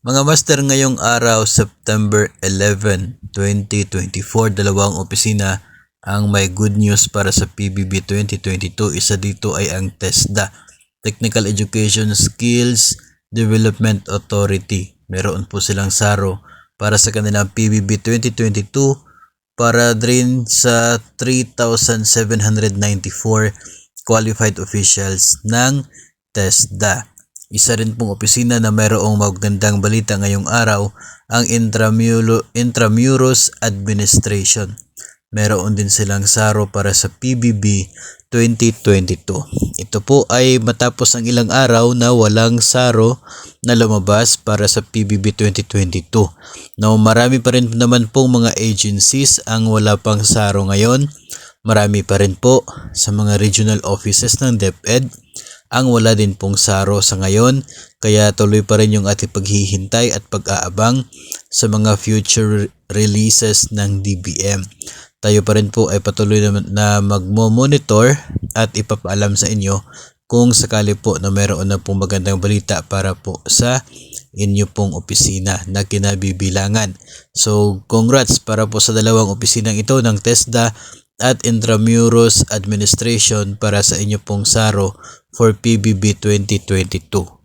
Mga master, ngayong araw, September 11, 2024, dalawang opisina ang may good news para sa PBB 2022. Isa dito ay ang TESDA, Technical Education Skills Development Authority. Meron po silang SARO para sa kanilang PBB 2022 para rin sa 3,794 qualified officials ng TESDA. Isa rin pong opisina na mayroong magandang balita ngayong araw, ang Intramuros Administration. Meron din silang SARO para sa PBB 2022. Ito po ay matapos ang ilang araw na walang SARO na lumabas para sa PBB 2022. Now, marami pa rin naman pong mga agencies ang wala pang SARO ngayon. Marami pa rin po sa mga regional offices ng DepEd ang wala din pong SARO sa ngayon, kaya tuloy pa rin yung ating paghihintay at pag-aabang sa mga future releases ng DBM. Tayo pa rin po ay patuloy na magmo-monitor at ipapaalam sa inyo kung sakali po na mayroon na pong magandang balita para po sa inyo pong opisina na kinabibilangan. So, congrats para po sa dalawang opisinang ito ng TESDA at Intramuros Administration para sa inyo pong SARO for PBB 2022.